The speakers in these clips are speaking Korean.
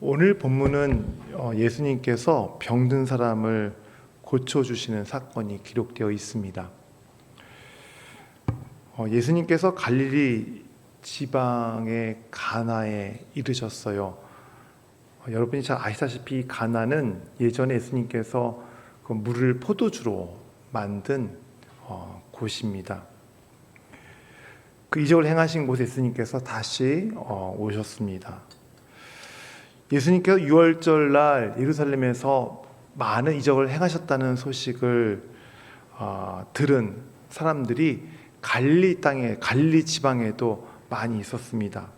오늘 본문은 예수님께서 병든 사람을 고쳐주시는 사건이 기록되어 있습니다. 예수님께서 갈릴리 지방의 가나에 이르셨어요. 여러분이 잘 아시다시피 가나는 예전에 예수님께서 그 물을 포도주로 만든 곳입니다. 그 이적을 행하신 곳에 예수님께서 다시 오셨습니다. 예수님께서 유월절 날 예루살렘에서 많은 이적을 행하셨다는 소식을 들은 사람들이 갈릴리 땅에, 갈릴리 지방에도 많이 있었습니다.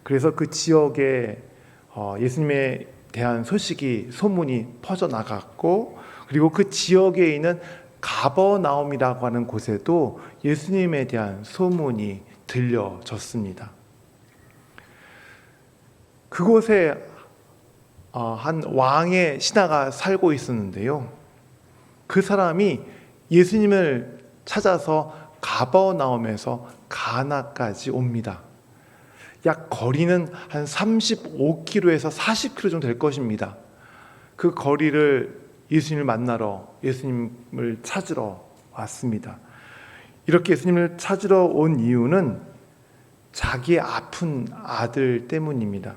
그래서 그 지역에 예수님에 대한 소문이 퍼져나갔고, 그리고 그 지역에 있는 가버나움이라고 하는 곳에도 예수님에 대한 소문이 들려졌습니다. 그곳에 한 왕의 신하가 살고 있었는데요. 그 사람이 예수님을 찾아서 가버나움에서 가나까지 옵니다. 약 거리는 한 35km에서 40km 정도 될 것입니다. 그 거리를 예수님을 만나러, 예수님을 찾으러 왔습니다. 이렇게 예수님을 찾으러 온 이유는 자기의 아픈 아들 때문입니다.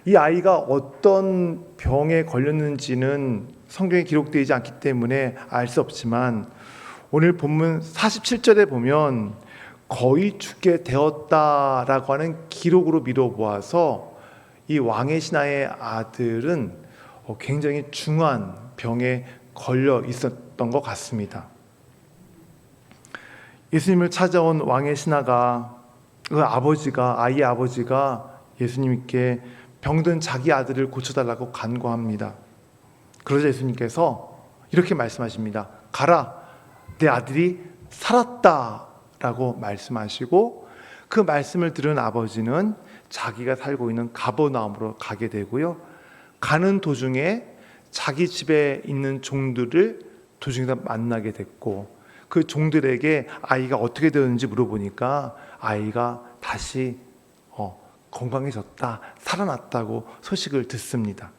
이 아이가 어떤 병에 걸렸는지는 성경에 기록되지 않기 때문에 알 수 없지만, 오늘 본문 47절에 보면 거의 죽게 되었다라고 하는 기록으로 미뤄보아서 이 왕의 신하의 아들은 굉장히 중한 병에 걸려 있었던 것 같습니다. 예수님을 찾아온 왕의 신하가, 아이의 아버지가 예수님께 병든 자기 아들을 고쳐달라고 간구합니다. 그러자 예수님께서 이렇게 말씀하십니다. 가라, 내 아들이 살았다 라고 말씀하시고, 그 말씀을 들은 아버지는 자기가 살고 있는 가버나움으로 가게 되고요. 가는 도중에 자기 집에 있는 종들을 도중에 만나게 됐고, 그 종들에게 아이가 어떻게 되었는지 물어보니까 아이가 다시 건강해졌다, 살아났다고 소식을 듣습니다.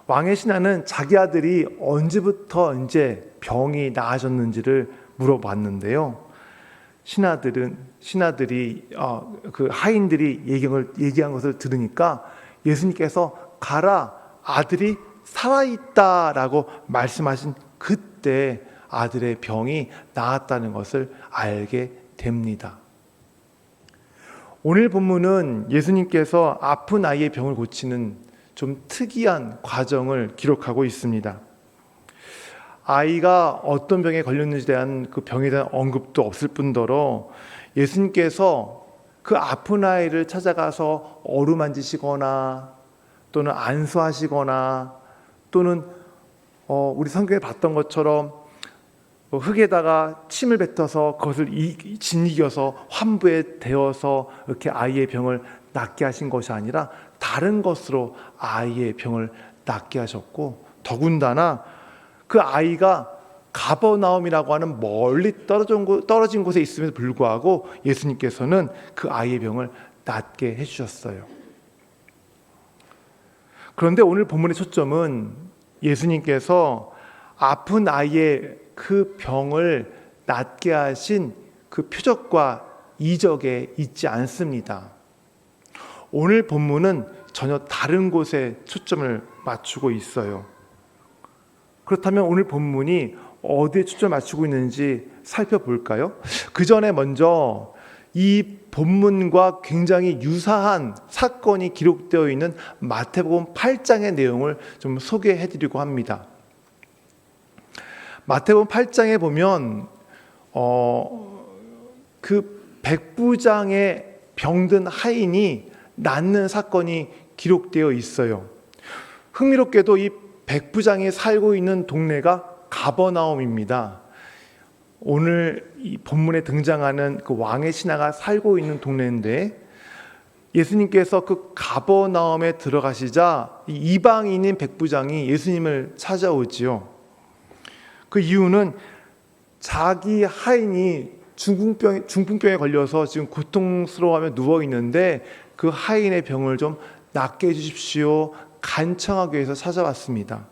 왕의 신하는 자기 아들이 언제부터 이제 병이 나아졌는지를 물어봤는데요. 신하들이 그 하인들이 얘기한 것을 들으니까 예수님께서 가라, 아들이 살아있다라고 말씀하신 그때 아들의 병이 나았다는 것을 알게 됩니다. 오늘 본문은 예수님께서 아픈 아이의 병을 고치는 좀 특이한 과정을 기록하고 있습니다. 아이가 어떤 병에 걸렸는지에 대한 그 병에 대한 언급도 없을 뿐더러 예수님께서 그 아픈 아이를 찾아가서 어루만지시거나 또는 안수하시거나 또는 우리 성경에 봤던 것처럼 흙에다가 침을 뱉어서 그것을 짓이겨서 환부에 대어서 이렇게 아이의 병을 낫게 하신 것이 아니라 다른 것으로 아이의 병을 낫게 하셨고, 더군다나 그 아이가 가버나움이라고 하는 멀리 떨어진 곳에 있음에도 불구하고 예수님께서는 그 아이의 병을 낫게 해주셨어요. 그런데 오늘 본문의 초점은 예수님께서 아픈 아이의 그 병을 낫게 하신 그 표적과 이적에 있지 않습니다. 오늘 본문은 전혀 다른 곳에 초점을 맞추고 있어요. 그렇다면 오늘 본문이 어디에 초점을 맞추고 있는지 살펴볼까요? 그 전에 먼저 이 본문과 굉장히 유사한 사건이 기록되어 있는 마태복음 8장의 내용을 좀 소개해드리고 합니다. 마태복음 8장에 보면 그 백부장의 병든 하인이 낫는 사건이 기록되어 있어요. 흥미롭게도 이 백부장이 살고 있는 동네가 가버나움입니다. 오늘 이 본문에 등장하는 그 왕의 신하가 살고 있는 동네인데, 예수님께서 그 가버나움에 들어가시자 이방인인 백부장이 예수님을 찾아오지요. 그 이유는 자기 하인이 중풍병에 걸려서 지금 고통스러워하며 누워 있는데 그 하인의 병을 좀 낫게 해주십시오 간청하기 위해서 찾아왔습니다.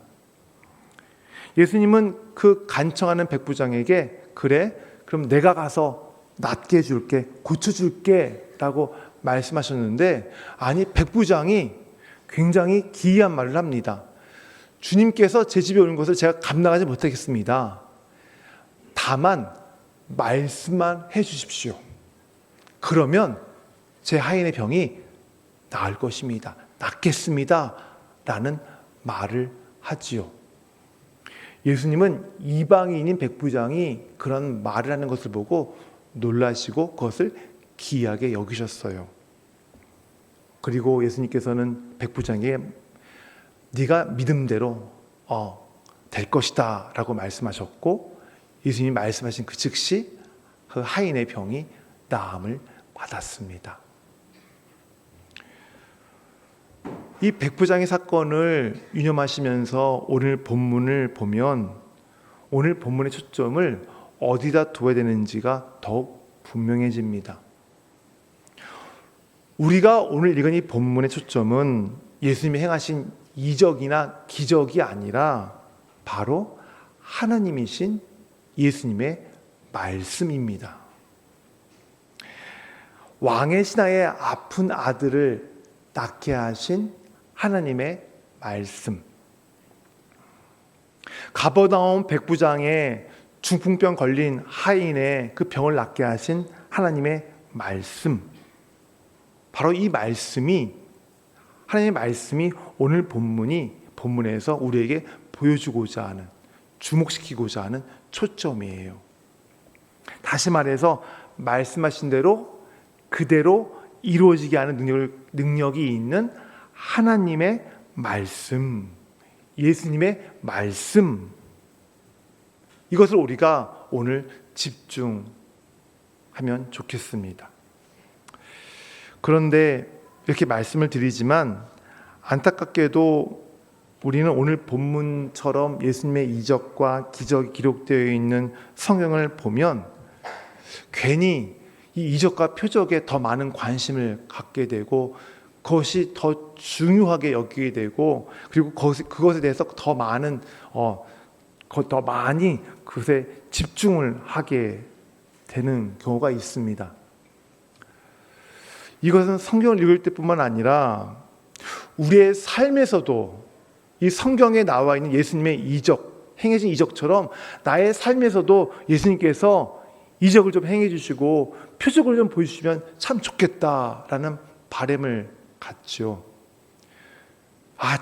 예수님은 그 간청하는 백부장에게 그래? 그럼 내가 가서 낫게 해줄게, 고쳐줄게 라고 말씀하셨는데, 아니, 백부장이 굉장히 기이한 말을 합니다. 주님께서 제 집에 오는 것을 제가 감당하지 못하겠습니다. 다만 말씀만 해주십시오. 그러면 제 하인의 병이 나을 것입니다. 낫겠습니다 라는 말을 하지요. 예수님은 이방인인 백부장이 그런 말을 하는 것을 보고 놀라시고 그것을 기이하게 여기셨어요. 그리고 예수님께서는 백부장에게 네가 믿음대로 될 것이다 라고 말씀하셨고, 예수님이 말씀하신 그 즉시 그 하인의 병이 나음을 받았습니다. 이 백부장의 사건을 유념하시면서 오늘 본문을 보면 오늘 본문의 초점을 어디다 둬야 되는지가 더욱 분명해집니다. 우리가 오늘 읽은 이 본문의 초점은 예수님이 행하신 이적이나 기적이 아니라 바로 하나님이신 예수님의 말씀입니다. 왕의 신하의 아픈 아들을 낫게 하신 하나님의 말씀, 가버나움 백부장의 중풍병 걸린 하인의 그 병을 낫게 하신 하나님의 말씀, 바로 이 말씀이, 하나님의 말씀이 오늘 본문에서 우리에게 보여주고자 하는, 주목시키고자 하는 초점이에요. 다시 말해서 말씀하신 대로 그대로 이루어지게 하는 능력이 있는 하나님의 말씀, 예수님의 말씀, 이것을 우리가 오늘 집중하면 좋겠습니다. 그런데 이렇게 말씀을 드리지만 안타깝게도 우리는 오늘 본문처럼 예수님의 이적과 기적이 기록되어 있는 성경을 보면 괜히 이 이적과 표적에 더 많은 관심을 갖게 되고 그것이 더 중요하게 여기게 되고, 그리고 그것에 대해서 더 많이 그것에 집중을 하게 되는 경우가 있습니다. 이것은 성경을 읽을 때뿐만 아니라 우리의 삶에서도 이 성경에 나와 있는 예수님의 이적, 행해진 이적처럼 나의 삶에서도 예수님께서 이적을 좀 행해 주시고 표적을 좀 보여주시면 참 좋겠다라는 바람을 갖죠.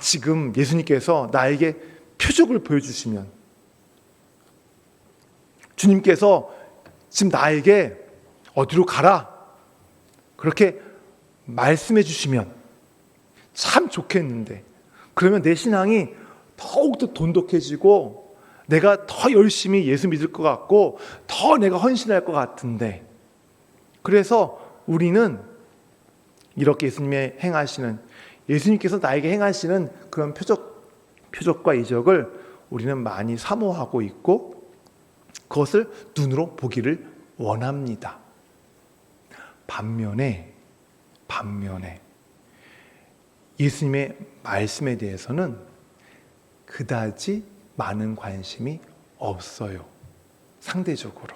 지금 예수님께서 나에게 표적을 보여주시면, 주님께서 지금 나에게 어디로 가라 그렇게 말씀해 주시면 참 좋겠는데, 그러면 내 신앙이 더욱더 돈독해지고 내가 더 열심히 예수 믿을 것 같고 더 내가 헌신할 것 같은데, 그래서 우리는 이렇게 예수님의 행하시는, 예수님께서 나에게 행하시는 그런 표적과 이적을 우리는 많이 사모하고 있고 그것을 눈으로 보기를 원합니다. 반면에 예수님의 말씀에 대해서는 그다지 많은 관심이 없어요. 상대적으로.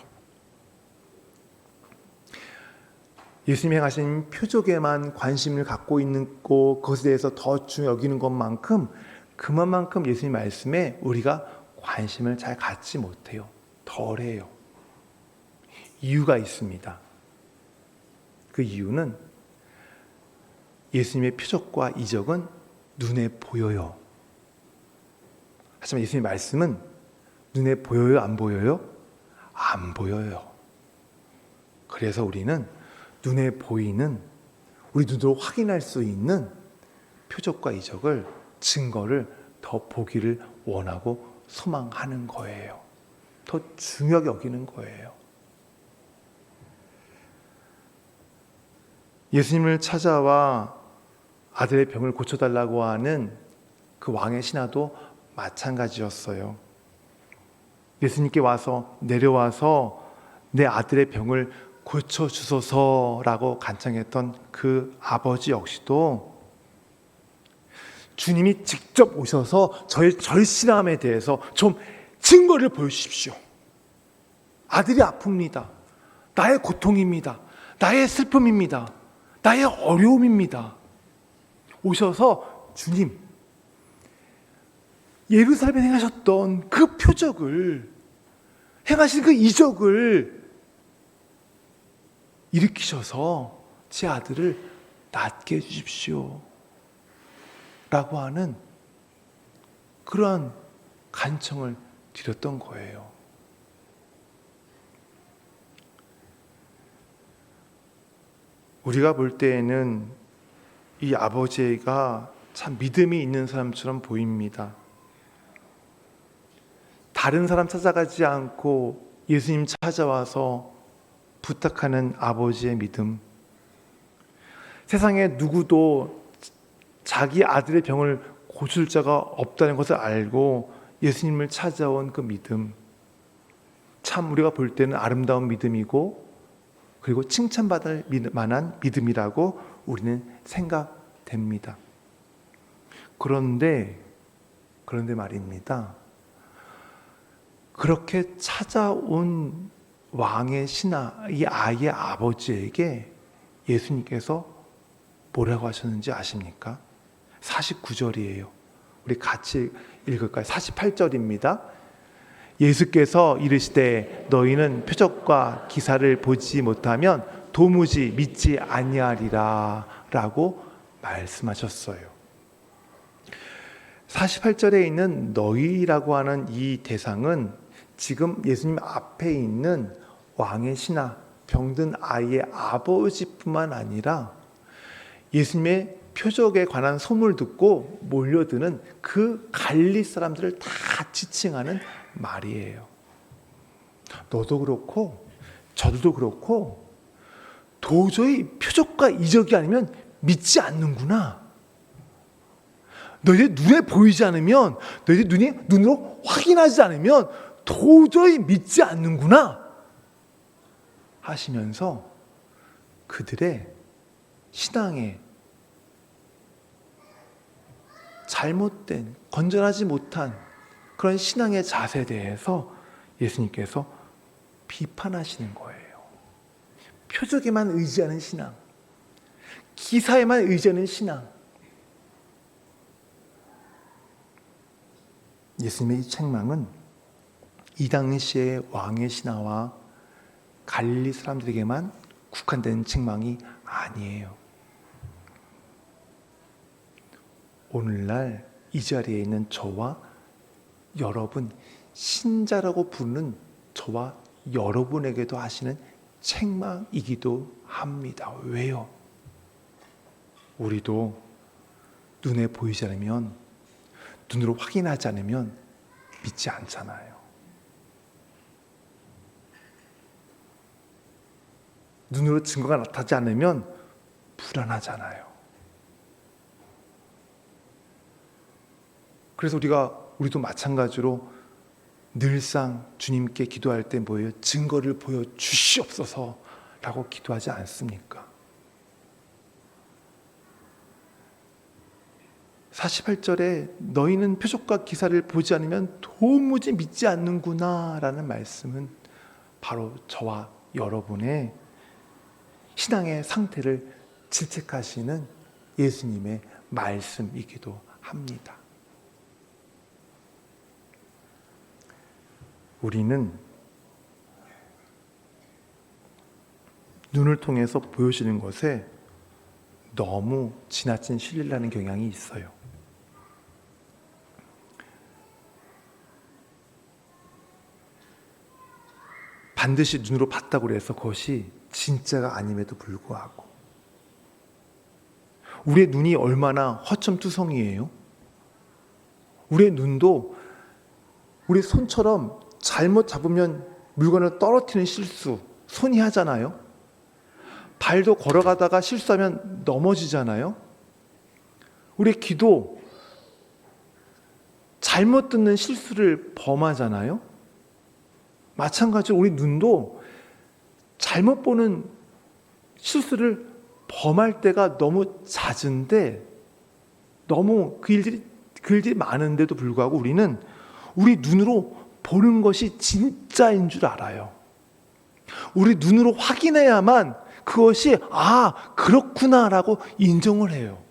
예수님이 행하신 표적에만 관심을 갖고 있고 그것에 대해서 더 중요히 여기는 것만큼 그만큼 예수님 말씀에 우리가 관심을 잘 갖지 못해요. 덜해요. 이유가 있습니다. 그 이유는 예수님의 표적과 이적은 눈에 보여요. 하지만 예수님의 말씀은 눈에 보여요? 안 보여요? 안 보여요. 그래서 우리는 눈에 보이는, 우리 눈으로 확인할 수 있는 표적과 이적을, 증거를 더 보기를 원하고 소망하는 거예요. 더 중요하게 여기는 거예요. 예수님을 찾아와 아들의 병을 고쳐달라고 하는 그 왕의 신하도 마찬가지였어요. 예수님께 내려와서 내 아들의 병을 고쳐주소서라고 간청했던 그 아버지 역시도 주님이 직접 오셔서 저의 절실함에 대해서 좀 증거를 보여주십시오. 아들이 아픕니다. 나의 고통입니다. 나의 슬픔입니다. 나의 어려움입니다. 오셔서 주님, 예루살렘에 행하셨던 그 표적을, 행하신 그 이적을 일으키셔서 제 아들을 낫게 해주십시오. 라고 하는 그러한 간청을 드렸던 거예요. 우리가 볼 때에는 이 아버지가 참 믿음이 있는 사람처럼 보입니다. 다른 사람 찾아가지 않고 예수님 찾아와서 부탁하는 아버지의 믿음. 세상에 누구도 자기 아들의 병을 고칠 자가 없다는 것을 알고 예수님을 찾아온 그 믿음. 참 우리가 볼 때는 아름다운 믿음이고, 그리고 칭찬받을 만한 믿음이라고 우리는 생각됩니다. 그런데 말입니다. 그렇게 찾아온 왕의 신하, 이 아이의 아버지에게 예수님께서 뭐라고 하셨는지 아십니까? 49절이에요. 우리 같이 읽을까요? 48절입니다. 예수께서 이르시되 너희는 표적과 기사를 보지 못하면 도무지 믿지 아니하리라 라고 말씀하셨어요. 48절에 있는 너희라고 하는 이 대상은 지금 예수님 앞에 있는 왕의 신하, 병든 아이의 아버지뿐만 아니라 예수님의 표적에 관한 소문을 듣고 몰려드는 그 갈릴리 사람들을 다 지칭하는 말이에요. 너도 그렇고 저도 그렇고 도저히 표적과 이적이 아니면 믿지 않는구나. 너희들 눈에 보이지 않으면, 너희들 눈으로 확인하지 않으면 도저히 믿지 않는구나 하시면서 그들의 신앙에 잘못된, 건전하지 못한 그런 신앙의 자세에 대해서 예수님께서 비판하시는 거예요. 표적에만 의지하는 신앙, 기사에만 의지하는 신앙. 예수님의 이 책망은 이 당시의 왕의 신하와 갈릴리 사람들에게만 국한된 책망이 아니에요. 오늘날 이 자리에 있는 저와 여러분, 신자라고 부르는 저와 여러분에게도 하시는 책망이기도 합니다. 왜요? 우리도 눈에 보이지 않으면, 눈으로 확인하지 않으면 믿지 않잖아요. 눈으로 증거가 나타나지 않으면 불안하잖아요. 그래서 우리도 마찬가지로 늘상 주님께 기도할 때 뭐예요? 증거를 보여주시옵소서 라고 기도하지 않습니까? 48절에 너희는 표적과 기사를 보지 않으면 도무지 믿지 않는구나 라는 말씀은 바로 저와 여러분의 신앙의 상태를 질책하시는 예수님의 말씀이기도 합니다. 우리는 눈을 통해서 보여지는 것에 너무 지나친 신뢰를 하는 경향이 있어요. 반드시 눈으로 봤다고 해서 그것이 진짜가 아님에도 불구하고 우리의 눈이 얼마나 허점투성이에요. 우리의 눈도 우리 손처럼 잘못 잡으면 물건을 떨어뜨리는 실수 손이 하잖아요. 발도 걸어가다가 실수하면 넘어지잖아요. 우리의 귀도 잘못 듣는 실수를 범하잖아요. 마찬가지로 우리 눈도 잘못 보는 실수를 범할 때가 너무 잦은데 너무 그 일들이 많은데도 불구하고 우리는 우리 눈으로 보는 것이 진짜인 줄 알아요. 우리 눈으로 확인해야만 그것이 그렇구나라고 인정을 해요.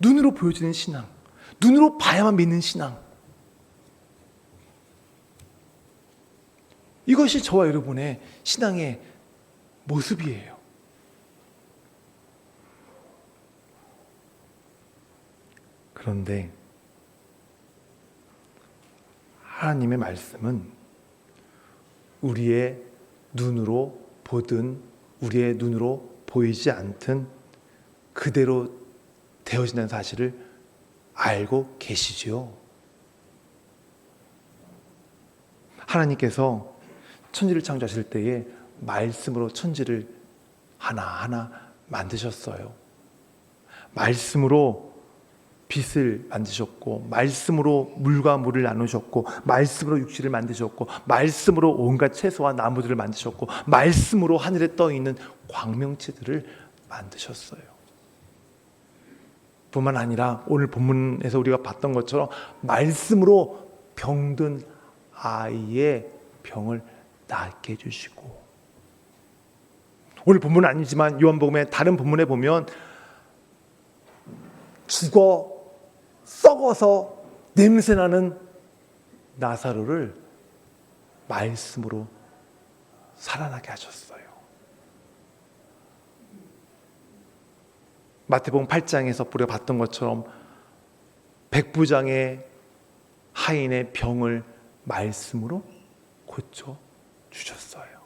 눈으로 보여지는 신앙, 눈으로 봐야만 믿는 신앙. 이것이 저와 여러분의 신앙의 모습이에요. 그런데 하나님의 말씀은 우리의 눈으로 보든 우리의 눈으로 보이지 않든 그대로 되어진다는 사실을 알고 계시지요. 하나님께서 천지를 창조하실 때에 말씀으로 천지를 하나하나 만드셨어요. 말씀으로 빛을 만드셨고, 말씀으로 물과 물을 나누셨고, 말씀으로 육지를 만드셨고, 말씀으로 온갖 채소와 나무들을 만드셨고, 말씀으로 하늘에 떠 있는 광명체들을 만드셨어요. 뿐만 아니라 오늘 본문에서 우리가 봤던 것처럼 말씀으로 병든 아이의 병을 낫게 해주시고, 오늘 본문은 아니지만 요한복음의 다른 본문에 보면 죽어 썩어서 냄새나는 나사로를 말씀으로 살아나게 하셨어요. 마태복음 8장에서 우리가 봤던 것처럼 백부장의 하인의 병을 말씀으로 고쳐 주셨어요.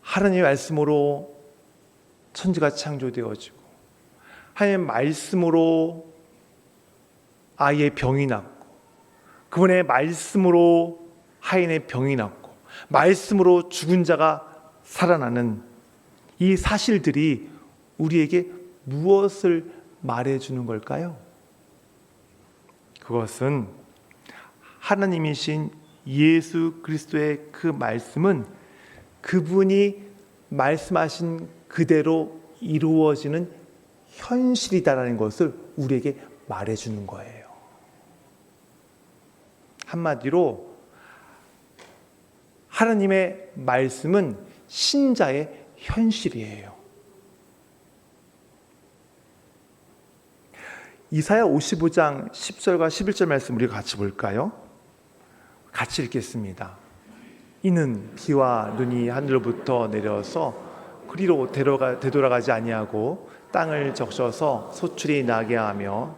하나님의 말씀으로 천지가 창조되어지고, 하나님의 말씀으로 아이의 병이 낫고, 그분의 말씀으로 하인의 병이 낫고, 말씀으로 죽은 자가 살아나는 이 사실들이 우리에게 무엇을 말해주는 걸까요? 그것은 하나님이신 예수 그리스도의 그 말씀은 그분이 말씀하신 그대로 이루어지는 현실이다라는 것을 우리에게 말해주는 거예요. 한마디로 하나님의 말씀은 신자의 현실이에요. 이사야 55장 10절과 11절 말씀 우리 같이 볼까요? 같이 읽겠습니다. 이는 비와 눈이 하늘로부터 내려서 그리로 되돌아가지 아니하고 땅을 적셔서 소출이 나게 하며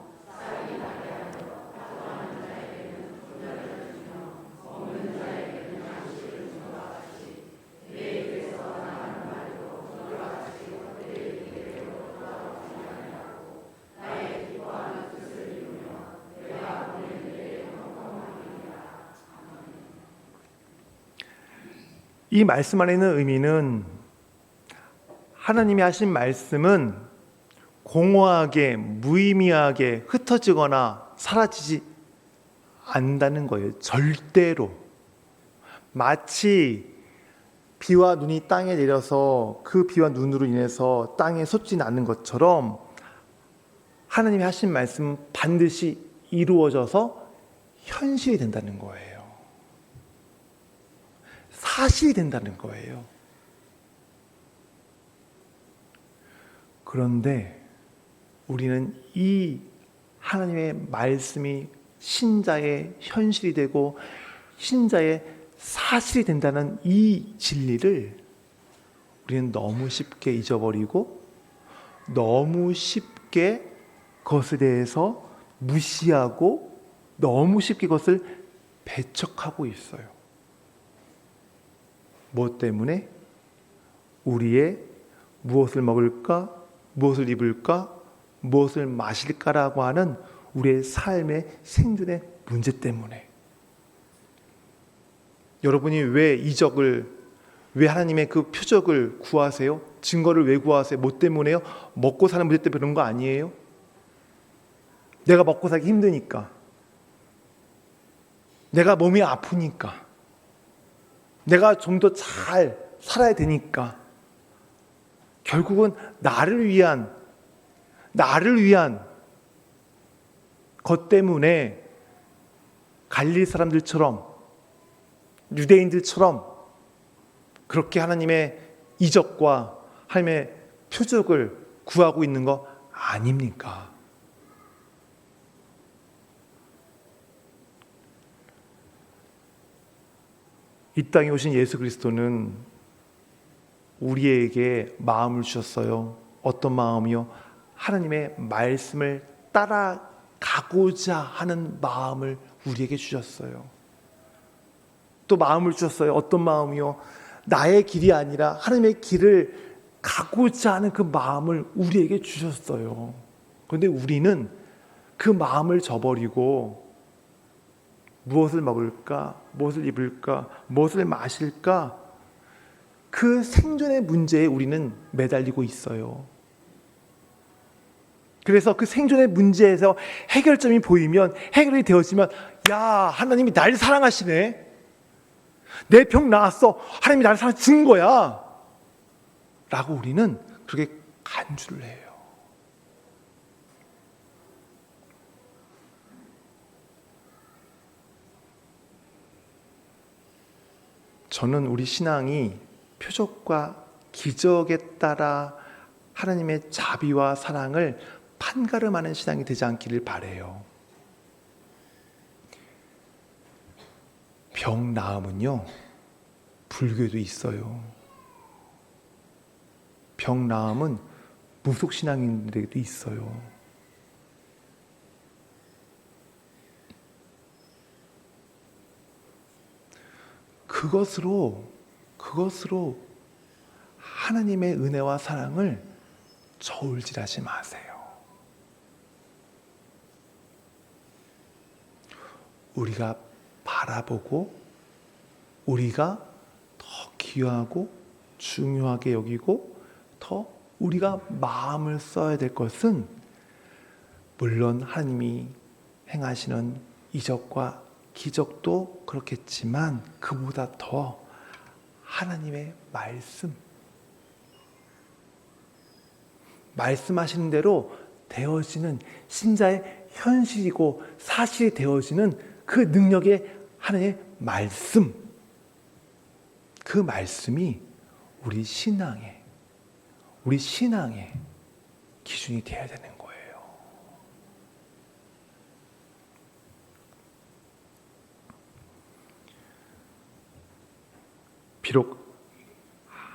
이 말씀 안에 있는 의미는 하나님이 하신 말씀은 공허하게 무의미하게 흩어지거나 사라지지 않는다는 거예요. 절대로. 마치 비와 눈이 땅에 내려서 그 비와 눈으로 인해서 땅에 솟지 않는 것처럼 하나님이 하신 말씀은 반드시 이루어져서 현실이 된다는 거예요. 사실이 된다는 거예요. 그런데 우리는 이 하나님의 말씀이 신자의 현실이 되고 신자의 사실이 된다는 이 진리를 우리는 너무 쉽게 잊어버리고 너무 쉽게 그것에 대해서 무시하고 너무 쉽게 그것을 배척하고 있어요. 무엇 때문에? 우리의 무엇을 먹을까? 무엇을 입을까? 무엇을 마실까라고 하는 우리의 삶의 생존의 문제 때문에. 여러분이 왜 왜 하나님의 그 표적을 구하세요? 증거를 왜 구하세요? 뭐 때문에요? 먹고 사는 문제 때문에 그런 거 아니에요? 내가 먹고 살기 힘드니까. 내가 몸이 아프니까. 내가 좀 더 잘 살아야 되니까 결국은 나를 위한 것 때문에 갈릴리 사람들처럼 유대인들처럼 그렇게 하나님의 이적과 하나님의 표적을 구하고 있는 거 아닙니까? 이 땅에 오신 예수 그리스도는 우리에게 마음을 주셨어요. 어떤 마음이요? 하나님의 말씀을 따라가고자 하는 마음을 우리에게 주셨어요. 또 마음을 주셨어요. 어떤 마음이요? 나의 길이 아니라 하나님의 길을 가고자 하는 그 마음을 우리에게 주셨어요. 그런데 우리는 그 마음을 저버리고 무엇을 먹을까? 무엇을 입을까? 무엇을 마실까? 그 생존의 문제에 우리는 매달리고 있어요. 그래서 그 생존의 문제에서 해결점이 보이면, 해결이 되어지면, 야, 하나님이 날 사랑하시네. 내 병 나았어. 하나님이 나를 사랑해 준 거야. 라고 우리는 그렇게 간주를 해요. 저는 우리 신앙이 표적과 기적에 따라 하나님의 자비와 사랑을 판가름하는 신앙이 되지 않기를 바라요. 병 나음은요, 불교에도 있어요. 병 나음은 무속신앙인들에게도 있어요. 그것으로 하나님의 은혜와 사랑을 저울질하지 마세요. 우리가 바라보고 우리가 더 귀하고 중요하게 여기고 더 우리가 마음을 써야 될 것은 물론 하나님이 행하시는 이적과 기적도 그렇겠지만 그보다 더 하나님의 말씀하시는 대로 되어지는 신자의 현실이고 사실이 되어지는 그 능력의 하나님의 말씀, 그 말씀이 우리 신앙의 기준이 되어야 되는 거예요. 비록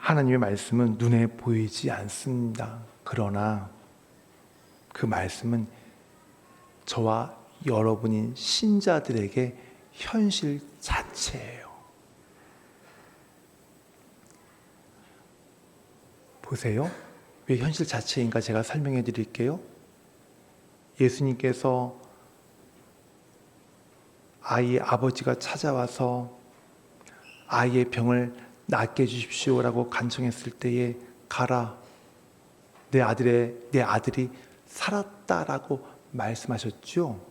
하나님의 말씀은 눈에 보이지 않습니다. 그러나 그 말씀은 저와 여러분인 신자들에게 현실 자체예요. 보세요. 왜 현실 자체인가 제가 설명해 드릴게요. 예수님께서 아이의 아버지가 찾아와서 아이의 병을 낫게 해주십시오라고 간청했을 때에 가라, 내 아들이 살았다라고 말씀하셨죠.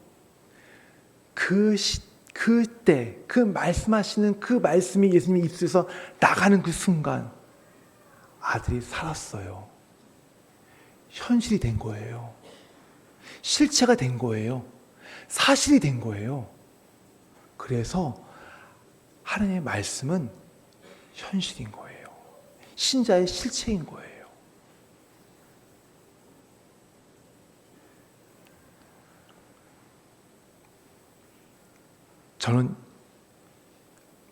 그때 그 말씀하시는 그 말씀이 예수님 입술에서 나가는 그 순간 아들이 살았어요. 현실이 된 거예요. 실체가 된 거예요. 사실이 된 거예요. 그래서 하나님의 말씀은 현실인 거예요. 신자의 실체인 거예요. 저는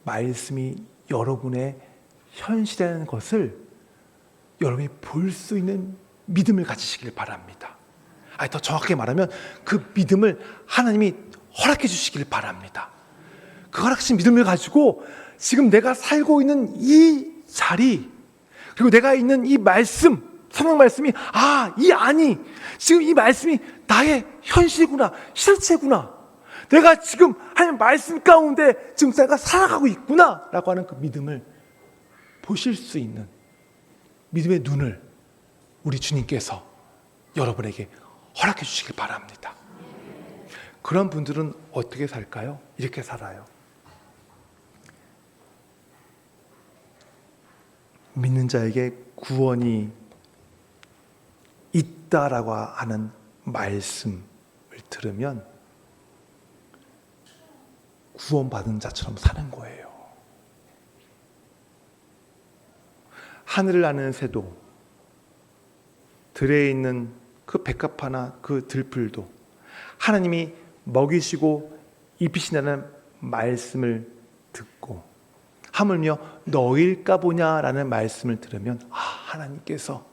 말씀이 여러분의 현실이라는 것을 여러분이 볼 수 있는 믿음을 가지시길 바랍니다. 더 정확하게 말하면 그 믿음을 하나님이 허락해 주시길 바랍니다. 그 허락하신 믿음을 가지고 지금 내가 살고 있는 이 자리, 그리고 내가 있는 이 말씀, 성경 말씀이 지금 이 말씀이 나의 현실이구나, 실체구나. 내가 지금 하나님 말씀 가운데 지금 내가 살아가고 있구나 라고 하는 그 믿음을 보실 수 있는 믿음의 눈을 우리 주님께서 여러분에게 허락해 주시길 바랍니다. 그런 분들은 어떻게 살까요? 이렇게 살아요. 믿는 자에게 구원이 있다라고 하는 말씀을 들으면 구원받은 자처럼 사는 거예요. 하늘을 나는 새도, 들에 있는 그 백합화나 그 들풀도 하나님이 먹이시고 입히신다는 말씀을 듣고 하물며 너일까 보냐라는 말씀을 들으면 하나님께서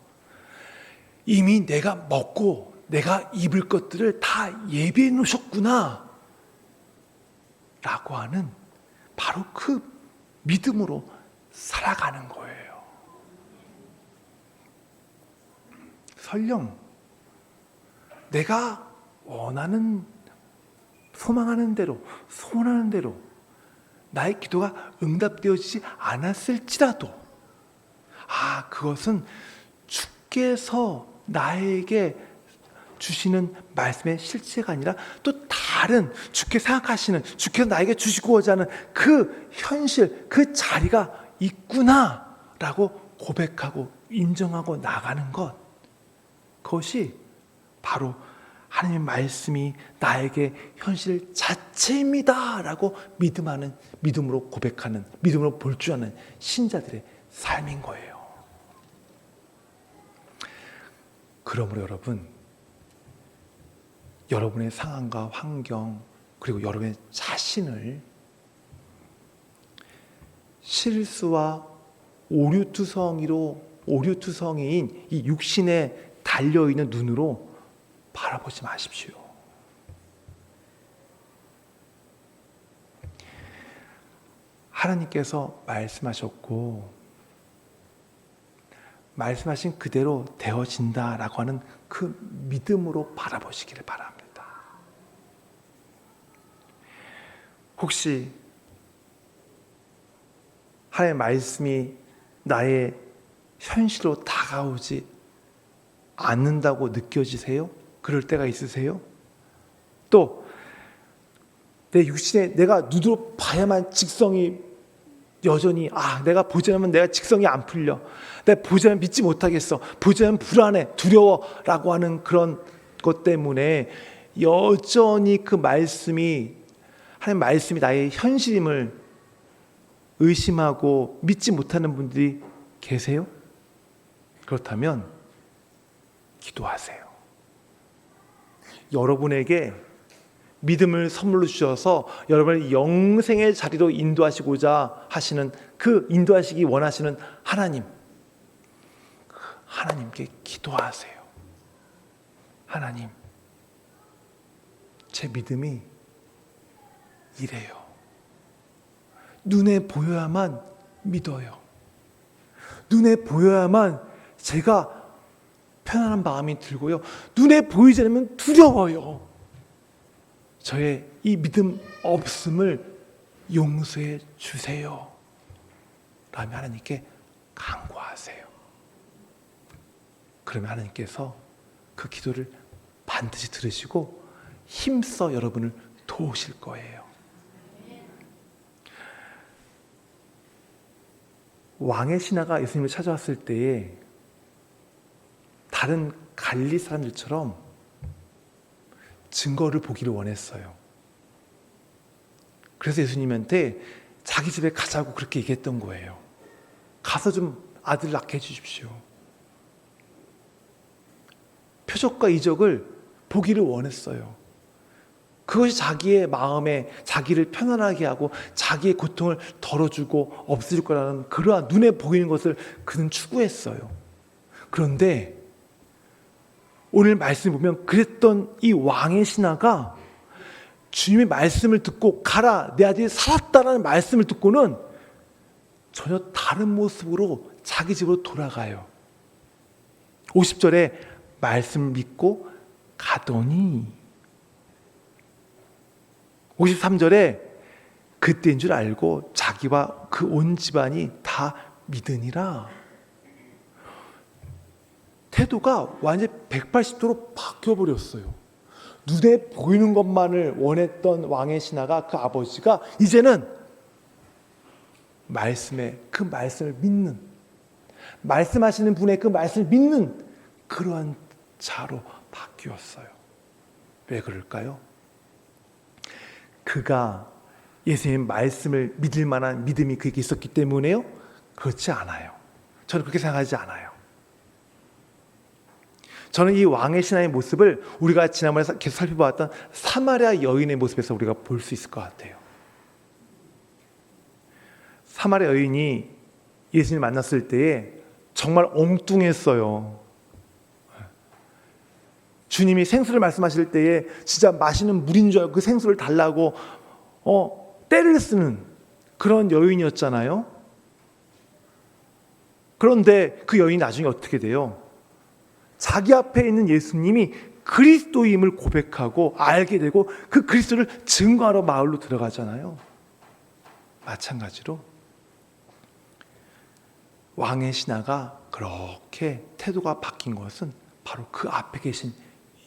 이미 내가 먹고 내가 입을 것들을 다 예비해 놓으셨구나 라고 하는 바로 그 믿음으로 살아가는 거예요. 설령 내가 원하는, 소망하는 대로, 소원하는 대로 나의 기도가 응답되어지지 않았을지라도 그것은 주께서 나에게 주시는 말씀의 실체가 아니라 또 다른 주께 생각하시는, 주께서 나에게 주시고자 하는 그 현실, 그 자리가 있구나라고 고백하고 인정하고 나가는 것, 그것이 바로 하나님의 말씀이 나에게 현실 자체입니다 라고 믿음으로 고백하는, 믿음으로 볼주하는 신자들의 삶인 거예요. 그러므로 여러분, 여러분의 상황과 환경 그리고 여러분의 자신을 실수와 오류투성이인 이 육신에 달려있는 눈으로 바라보지 마십시오. 하나님께서 말씀하셨고 말씀하신 그대로 되어진다라고 하는 그 믿음으로 바라보시기를 바랍니다. 혹시 하나님의 말씀이 나의 현실로 다가오지 않는다고 느껴지세요? 그럴 때가 있으세요? 또 내 육신에 내가 눈으로 봐야만 직성이 여전히 내가 보지 않으면 내가 직성이 안 풀려, 내가 보지 않으면 믿지 못하겠어, 보지 않으면 불안해, 두려워라고 하는 그런 것 때문에 여전히 그 말씀이, 하나님 말씀이 나의 현실임을 의심하고 믿지 못하는 분들이 계세요? 그렇다면 기도하세요. 여러분에게 믿음을 선물로 주셔서 여러분을 영생의 자리로 인도하시고자 하시는, 그 인도하시기 원하시는 하나님께 기도하세요. 하나님, 제 믿음이 이래요. 눈에 보여야만 믿어요. 눈에 보여야만 제가 편안한 마음이 들고요. 눈에 보이지 않으면 두려워요. 저의 이 믿음 없음을 용서해 주세요. 라며 하나님께 간구하세요. 그러면 하나님께서 그 기도를 반드시 들으시고 힘써 여러분을 도우실 거예요. 왕의 신하가 예수님을 찾아왔을 때에 다른 갈릴리 사람들처럼 증거를 보기를 원했어요. 그래서 예수님한테 자기 집에 가자고 그렇게 얘기했던 거예요. 가서 좀 아들 낳게 해주십시오. 표적과 이적을 보기를 원했어요. 그것이 자기의 마음에 자기를 편안하게 하고 자기의 고통을 덜어주고 없애줄 거라는 그러한 눈에 보이는 것을 그는 추구했어요. 그런데 오늘 말씀 보면 그랬던 이 왕의 신하가 주님의 말씀을 듣고 가라, 내 아들이 살았다라는 말씀을 듣고는 전혀 다른 모습으로 자기 집으로 돌아가요. 50절에 말씀을 믿고 가더니 53절에 그때인 줄 알고 자기와 그 온 집안이 다 믿으니라. 태도가 완전히 180도로 바뀌어버렸어요. 눈에 보이는 것만을 원했던 왕의 신하가, 그 아버지가 이제는 그 말씀을 믿는, 말씀하시는 분의 그 말씀을 믿는 그러한 자로 바뀌었어요. 왜 그럴까요? 그가 예수님의 말씀을 믿을 만한 믿음이 그에게 있었기 때문에요? 그렇지 않아요. 저는 그렇게 생각하지 않아요. 저는 이 왕의 신앙의 모습을 우리가 지난번에 계속 살펴보았던 사마리아 여인의 모습에서 우리가 볼 수 있을 것 같아요. 사마리아 여인이 예수님을 만났을 때에 정말 엉뚱했어요. 주님이 생수를 말씀하실 때에 진짜 마시는 물인 줄 알고 그 생수를 달라고 떼를 쓰는 그런 여인이었잖아요. 그런데 그 여인이 나중에 어떻게 돼요? 자기 앞에 있는 예수님이 그리스도임을 고백하고 알게 되고 그 그리스도를 증거하러 마을로 들어가잖아요. 마찬가지로 왕의 신하가 그렇게 태도가 바뀐 것은 바로 그 앞에 계신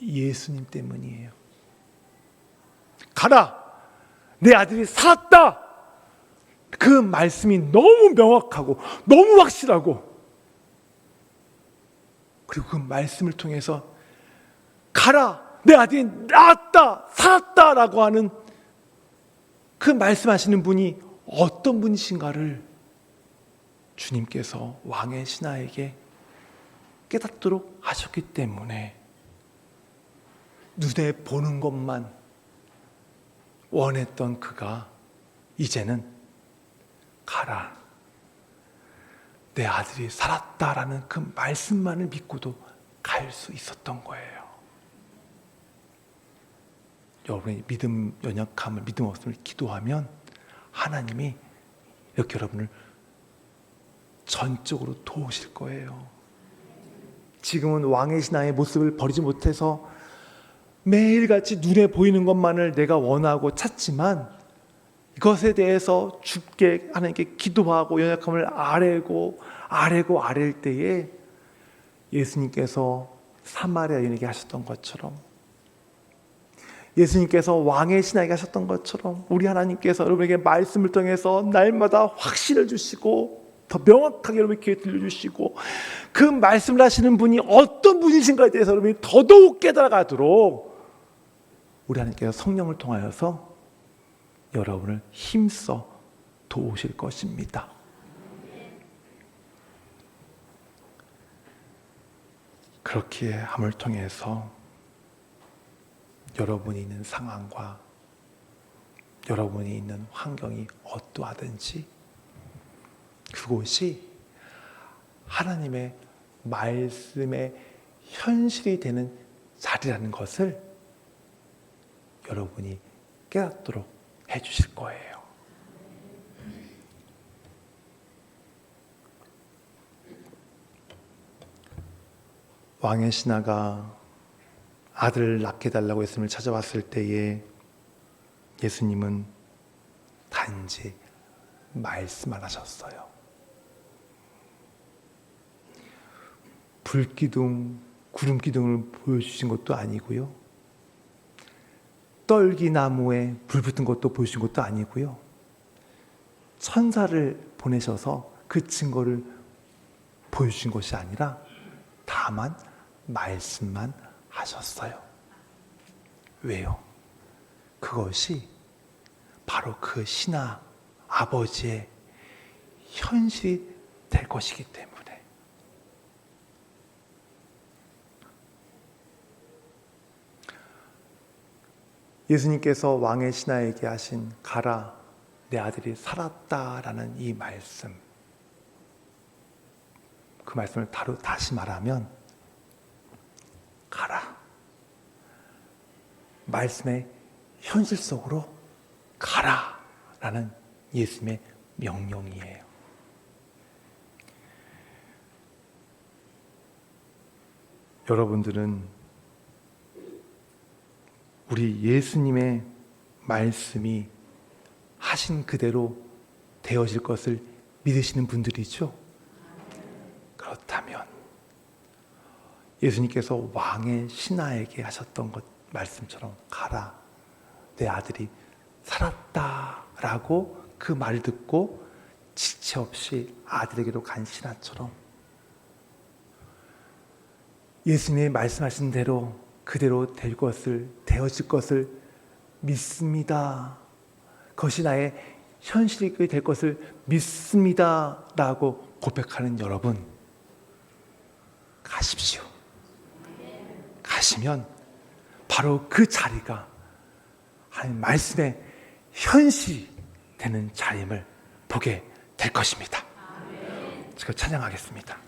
예수님 때문이에요. 가라! 내 아들이 살았다! 그 말씀이 너무 명확하고 너무 확실하고, 그리고 그 말씀을 통해서 가라! 내 아들이 나았다! 살았다! 라고 하는 그 말씀하시는 분이 어떤 분이신가를 주님께서 왕의 신하에게 깨닫도록 하셨기 때문에 눈에 보는 것만 원했던 그가 이제는 가라, 내 아들이 살았다라는 그 말씀만을 믿고도 갈 수 있었던 거예요. 여러분의 믿음 연약함을, 믿음 없음을 기도하면 하나님이 이렇게 여러분을 전적으로 도우실 거예요. 지금은 왕의 신앙의 모습을 버리지 못해서 매일같이 눈에 보이는 것만을 내가 원하고 찾지만, 이것에 대해서 주께 하나님께 기도하고 연약함을 아뢰고 때에 예수님께서 사마리아 여인에게 하셨던 것처럼, 예수님께서 왕의 신하에게 하셨던 것처럼 우리 하나님께서 여러분에게 말씀을 통해서 날마다 확신을 주시고 더 명확하게 여러분에게 들려주시고, 그 말씀을 하시는 분이 어떤 분이신가에 대해서 여러분이 더더욱 깨달아가도록 우리 하나님께서 성령을 통하여서 여러분을 힘써 도우실 것입니다. 그렇게 함을 통해서 여러분이 있는 상황과 여러분이 있는 환경이 어떠하든지 그곳이 하나님의 말씀의 현실이 되는 자리라는 것을 여러분이 깨닫도록 해주실 거예요. 왕의 신하가 아들을 낳게 달라고 예수님을 찾아왔을 때에 예수님은 단지 말씀만 하셨어요. 불기둥, 구름기둥을 보여주신 것도 아니고요, 떨기나무에 불 붙은 것도 보여주신 것도 아니고요, 천사를 보내셔서 그 증거를 보여주신 것이 아니라 다만 말씀만 하셨어요. 왜요? 그것이 바로 그 신하 아버지의 현실이 될 것이기 때문에. 예수님께서 왕의 신하에게 하신 가라, 내 아들이 살았다라는 이 말씀, 그 말씀을 다시 말하면 가라, 말씀의 현실 속으로 가라라는 예수님의 명령이에요. 여러분들은 우리 예수님의 말씀이 하신 그대로 되어질 것을 믿으시는 분들이죠? 그렇다면 예수님께서 왕의 신하에게 하셨던 것 말씀처럼 가라, 내 아들이 살았다라고 그 말을 듣고 지체 없이 아들에게로 간 신하처럼 예수님이 말씀하신 대로 그대로 되어질 것을 믿습니다. 그것이 나의 현실이 될 것을 믿습니다 라고 고백하는 여러분, 가십시오. 가시면 바로 그 자리가 하나님 말씀의 현실이 되는 자임을 보게 될 것입니다. 제가 찬양하겠습니다.